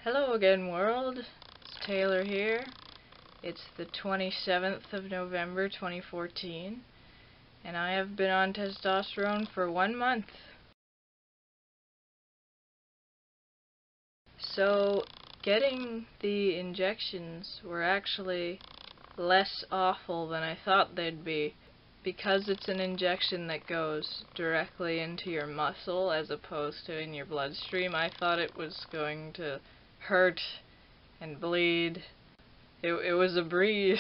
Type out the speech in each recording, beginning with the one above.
Hello again, world. It's Taylor here. It's the 27th of November 2014, and I have been on testosterone for 1 month. So, getting the injections were actually less awful than I thought they'd be. Because it's an injection that goes directly into your muscle as opposed to in your bloodstream, I thought it was going to hurt and bleed. It was a breeze.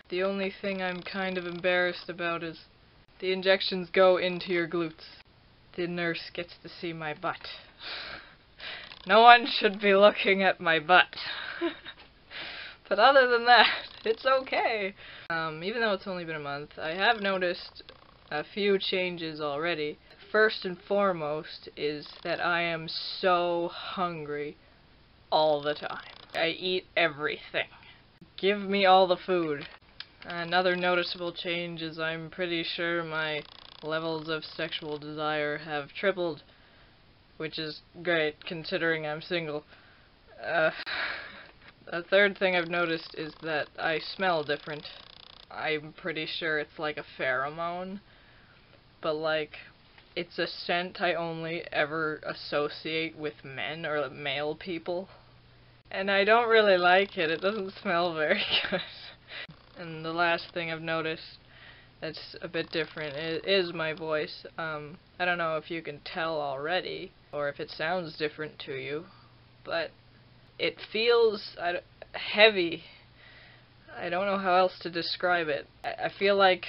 The only thing I'm kind of embarrassed about is the injections go into your glutes. The nurse gets to see my butt. No one should be looking at my butt. But other than that, it's okay. Even though it's only been a month, I have noticed a few changes already. First and foremost is that I am so hungry all the time. I eat everything. Give me all the food. Another noticeable change is I'm pretty sure my levels of sexual desire have tripled, which is great considering I'm single. A third thing I've noticed is that I smell different. I'm pretty sure it's like a pheromone, but like, it's a scent I only ever associate with men or male people. And I don't really like it. It doesn't smell very good. And the last thing I've noticed that's a bit different is my voice. I don't know if you can tell already, or if it sounds different to you, but it feels heavy. I don't know how else to describe it. I feel like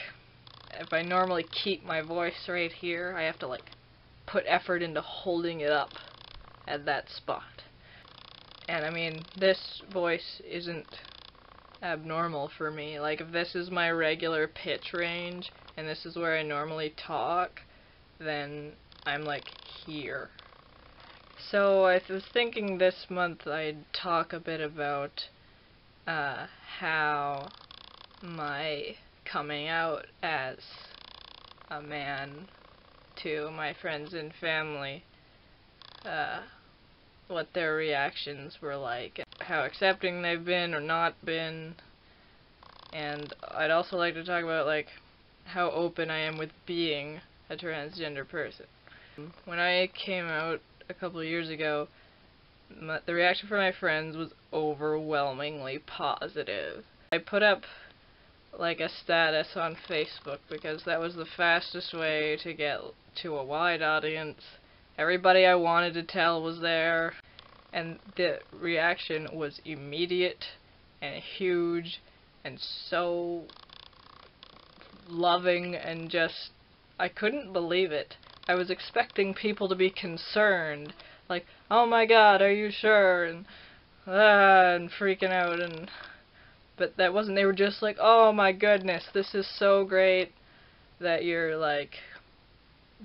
if I normally keep my voice right here, I have to like put effort into holding it up at that spot. And I mean, this voice isn't abnormal for me. Like, if this is my regular pitch range, and this is where I normally talk, then I'm like here. So I was thinking this month I'd talk a bit about how my coming out as a man to my friends and family, what their reactions were like, how accepting they've been or not been, and I'd also like to talk about like how open I am with being a transgender person. When I came out a couple of years ago, the reaction from my friends was overwhelmingly positive. I put up like a status on Facebook because that was the fastest way to get to a wide audience. Everybody I wanted to tell was there, and the reaction was immediate and huge and so loving, and just, I couldn't believe it. I was expecting people to be concerned, like, oh my god, are you sure, and freaking out, but that wasn't. They were just like, oh my goodness, this is so great that you're like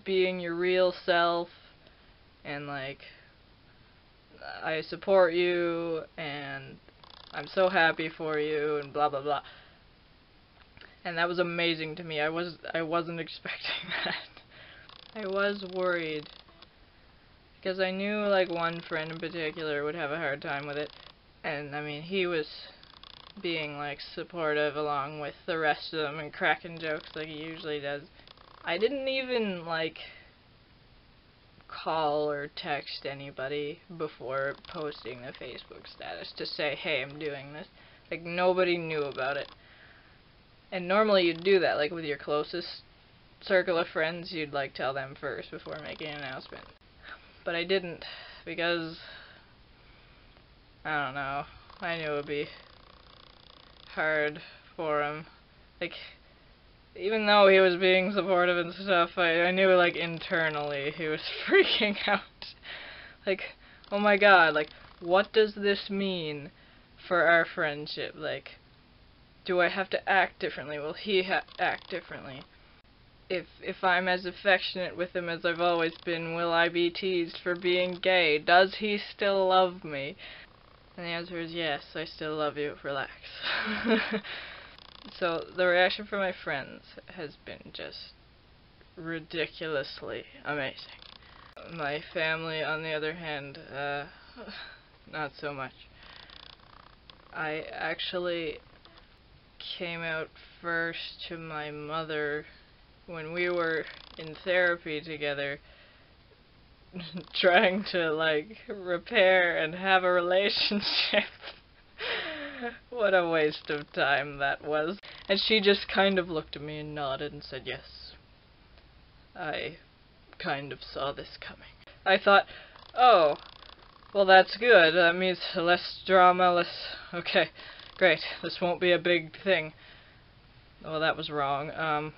being your real self, and like, I support you, and I'm so happy for you, and blah blah blah. And that was amazing to me. I wasn't expecting that. I was worried, because I knew like one friend in particular would have a hard time with it, and I mean, he was being like supportive along with the rest of them and cracking jokes like he usually does. I didn't even like call or text anybody before posting the Facebook status to say, hey, I'm doing this. Like, nobody knew about it. And normally you'd do that, like with your closest circle of friends, you'd like tell them first before making an announcement. But I didn't, because I don't know, I knew it would be hard for him. Like, even though he was being supportive and stuff, I knew like internally he was freaking out. Like, oh my god, like, what does this mean for our friendship? Like, do I have to act differently? Will he act differently? If I'm as affectionate with him as I've always been, will I be teased for being gay? Does he still love me? And the answer is yes, I still love you, relax. So, the reaction from my friends has been just ridiculously amazing. My family, on the other hand, not so much. I actually came out first to my mother when we were in therapy together, trying to, like, repair and have a relationship. What a waste of time that was. And she just kind of looked at me and nodded and said, yes, I kind of saw this coming. I thought, oh, well, that's good. That means less drama, less... Okay, great. This won't be a big thing. Well, that was wrong.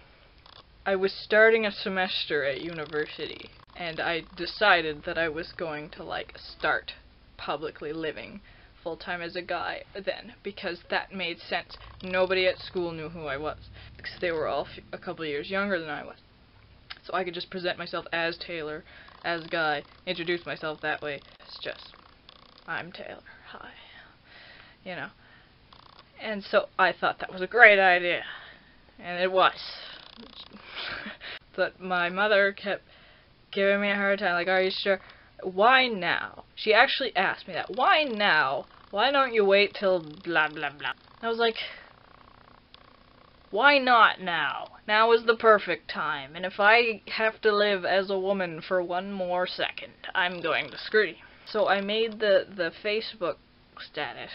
I was starting a semester at university, and I decided that I was going to, like, start publicly living full-time as a guy then, because that made sense. Nobody at school knew who I was, because they were all a couple of years younger than I was. So I could just present myself as Taylor, as Guy, introduce myself that way. It's just, I'm Taylor, hi, you know. And so I thought that was a great idea, and it was. But my mother kept giving me a hard time, like, are you sure? Why now? She actually asked me that. Why now? Why don't you wait till blah blah blah? I was like, why not now? Now is the perfect time, and if I have to live as a woman for one more second, I'm going to scream. So I made the Facebook status,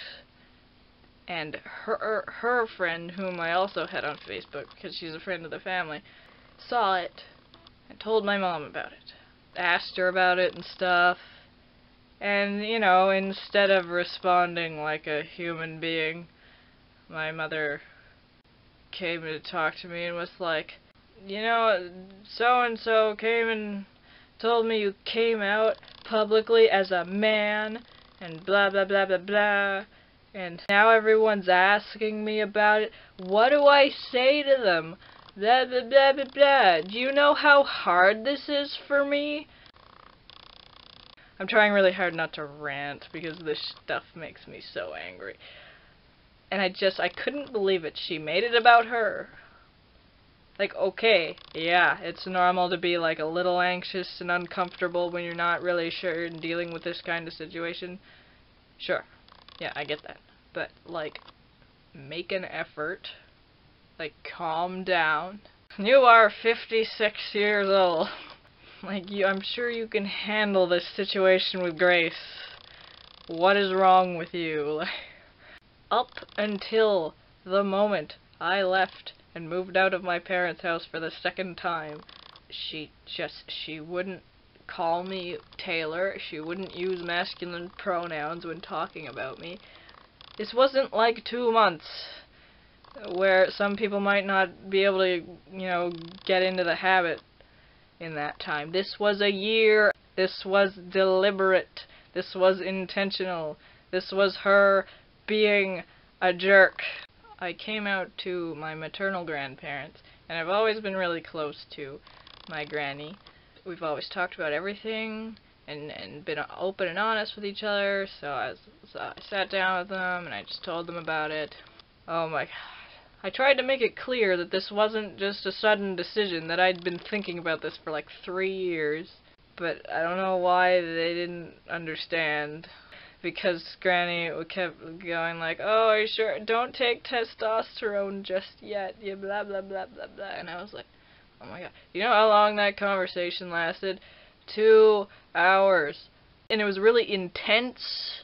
and her friend, whom I also had on Facebook, because she's a friend of the family, saw it, and told my mom about it. Asked her about it and stuff, and, you know, instead of responding like a human being, my mother came to talk to me and was like, you know, so-and-so came and told me you came out publicly as a man, and blah blah blah blah blah, and now everyone's asking me about it. What do I say to them? Blah blah blah blah blah. Do you know how hard this is for me? I'm trying really hard not to rant because this stuff makes me so angry. And I couldn't believe it. She made it about her. Like, okay, yeah, it's normal to be, like, a little anxious and uncomfortable when you're not really sure and dealing with this kind of situation. Sure. Yeah, I get that. But, like, make an effort. Like, calm down. You are 56 years old. Like, I'm sure you can handle this situation with grace. What is wrong with you? Up until the moment I left and moved out of my parents' house for the second time, she wouldn't call me Taylor. She wouldn't use masculine pronouns when talking about me. This wasn't like 2 months, where some people might not be able to, you know, get into the habit in that time. This was a year. This was deliberate. This was intentional. This was her being a jerk. I came out to my maternal grandparents, and I've always been really close to my granny. We've always talked about everything and been open and honest with each other, so I sat down with them and I just told them about it. Oh my god. I tried to make it clear that this wasn't just a sudden decision, that I'd been thinking about this for like 3 years, but I don't know why they didn't understand. Because Granny kept going like, oh, are you sure? Don't take testosterone just yet. You blah, blah, blah, blah, blah. And I was like, oh my god. You know how long that conversation lasted? 2 hours. And it was really intense,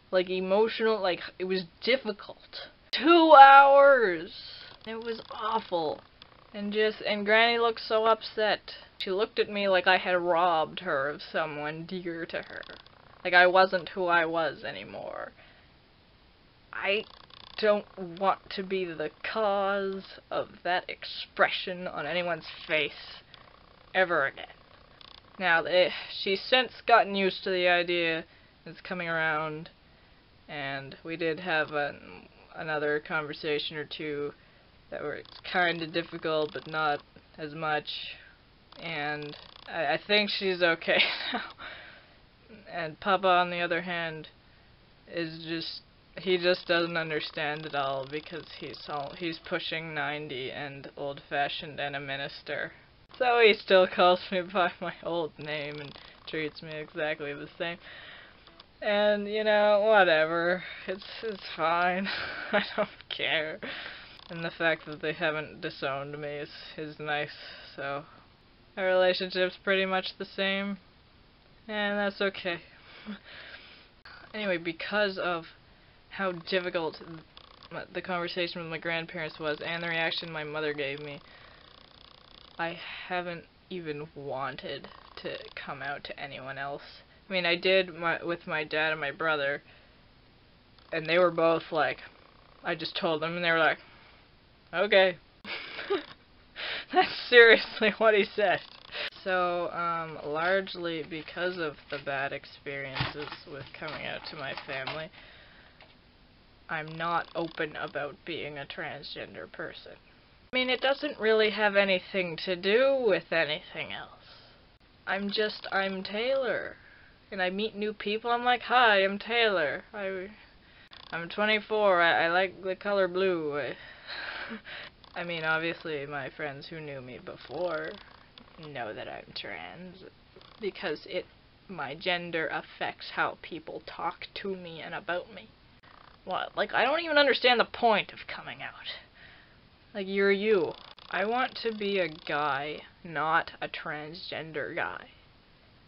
like emotional, like it was difficult. 2 hours! It was awful. And Granny looked so upset. She looked at me like I had robbed her of someone dear to her. Like I wasn't who I was anymore. I don't want to be the cause of that expression on anyone's face ever again. Now, she's since gotten used to the idea. It's coming around, and we did have another conversation or two that were kind of difficult, but not as much, and I think she's okay now. And Papa, on the other hand, he just doesn't understand it all because he's pushing 90 and old-fashioned and a minister. So he still calls me by my old name and treats me exactly the same. And, you know, whatever. It's fine. I don't care. And the fact that they haven't disowned me is nice, so our relationship's pretty much the same. And that's okay. Anyway, because of how difficult the conversation with my grandparents was and the reaction my mother gave me, I haven't even wanted to come out to anyone else. I mean, I did with my dad and my brother, and they were both like, I just told them, and they were like, okay. That's seriously what he said. So, largely because of the bad experiences with coming out to my family, I'm not open about being a transgender person. I mean, it doesn't really have anything to do with anything else. I'm Taylor. And I meet new people, I'm like, hi, I'm Taylor. I'm 24, I like the color blue. I mean, obviously, my friends who knew me before know that I'm trans, because my gender affects how people talk to me and about me. What? Like, I don't even understand the point of coming out. Like, you're you. I want to be a guy, not a transgender guy.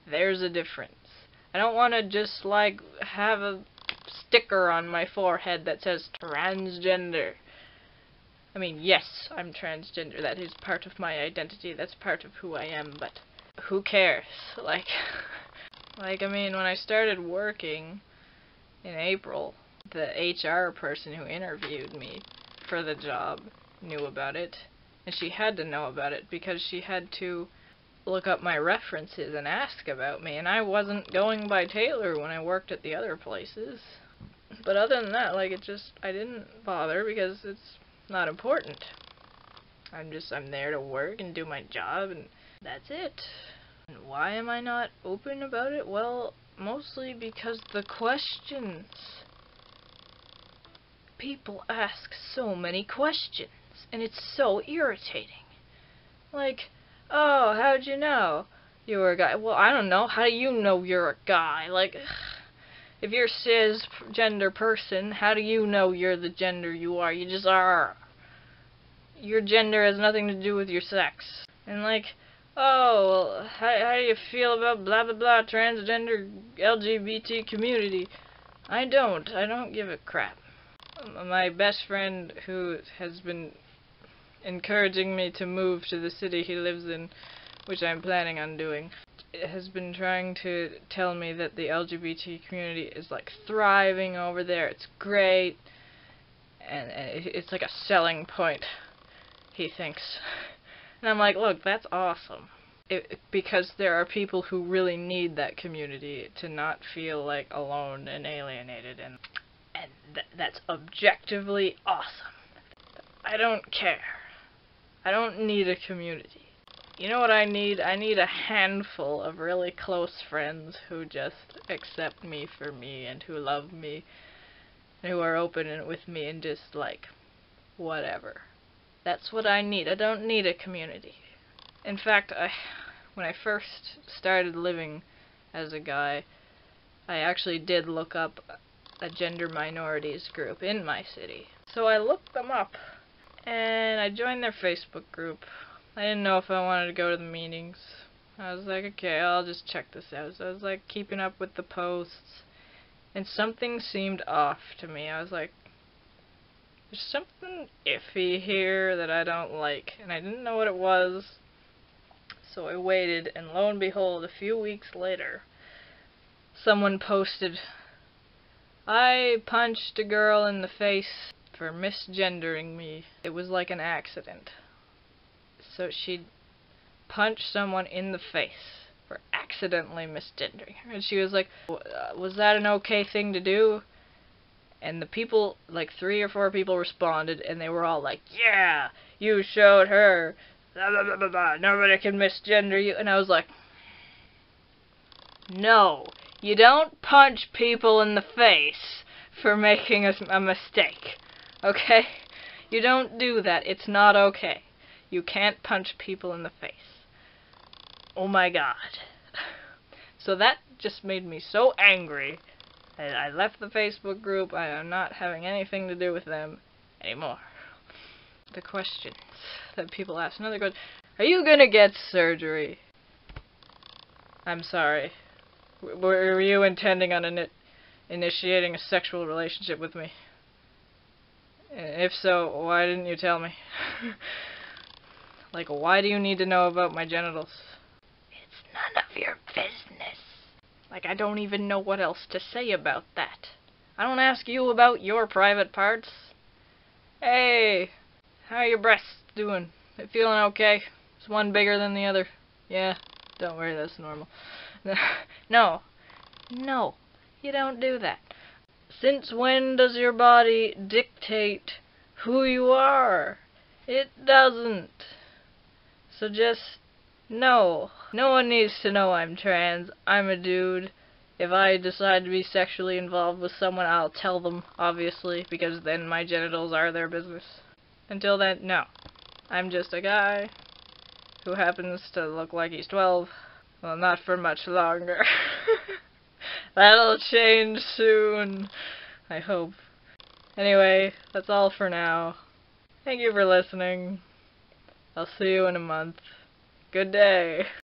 There's a difference. I don't want to just, like, have a sticker on my forehead that says transgender. I mean, yes, I'm transgender. That is part of my identity. That's part of who I am, but who cares? Like, I mean, when I started working in April, the HR person who interviewed me for the job knew about it, and she had to know about it because she had to look up my references and ask about me, and I wasn't going by Taylor when I worked at the other places. But other than that, like, I didn't bother because it's not important. I'm there to work and do my job, and that's it. And why am I not open about it? Well, mostly because the questions. People ask so many questions, and it's so irritating. Like, oh, how'd you know you were a guy? Well, I don't know. How do you know you're a guy? Like, if you're a cisgender person, how do you know you're the gender you are? You just are. Your gender has nothing to do with your sex. And like, oh, well, how do you feel about blah blah blah, transgender LGBT community? I don't give a crap. My best friend, who has been encouraging me to move to the city he lives in, which I'm planning on doing, has been trying to tell me that the LGBT community is like thriving over there. It's great, and it's like a selling point, he thinks. And I'm like, look, that's awesome. Because there are people who really need that community to not feel like alone and alienated, and that's objectively awesome. I don't care. I don't need a community. You know what I need? I need a handful of really close friends who just accept me for me and who love me and who are open with me and just like, whatever. That's what I need. I don't need a community. In fact, when I first started living as a guy, I actually did look up a gender minorities group in my city. So I looked them up, and I joined their Facebook group. I didn't know if I wanted to go to the meetings. I was like, okay, I'll just check this out. So I was like keeping up with the posts, and something seemed off to me. I was like, there's something iffy here that I don't like, and I didn't know what it was. So I waited, and lo and behold, a few weeks later, someone posted, I punched a girl in the face for misgendering me. It was like an accident. So she punched someone in the face for accidentally misgendering her. And she was like, was that an okay thing to do? And the people, like 3 or 4 people responded, and they were all like, yeah, you showed her, blah, blah, blah, blah, blah. Nobody can misgender you. And I was like, no, you don't punch people in the face for making a mistake, okay? You don't do that. It's not okay. You can't punch people in the face. Oh my god. So that just made me so angry I left the Facebook group. I am not having anything to do with them anymore. The questions that people ask. Another question. Are you gonna get surgery? I'm sorry. Were you intending on initiating a sexual relationship with me? If so, why didn't you tell me? Like, why do you need to know about my genitals? It's none of your business. Like, I don't even know what else to say about that. I don't ask you about your private parts. Hey, how are your breasts doing? They feeling okay? Is one bigger than the other? Yeah, don't worry, that's normal. No, you don't do that. Since when does your body dictate who you are? It doesn't. So just, no. No one needs to know I'm trans. I'm a dude. If I decide to be sexually involved with someone, I'll tell them, obviously, because then my genitals are their business. Until then, no. I'm just a guy who happens to look like he's 12. Well, not for much longer. That'll change soon, I hope. Anyway, that's all for now. Thank you for listening. I'll see you in a month. Good day.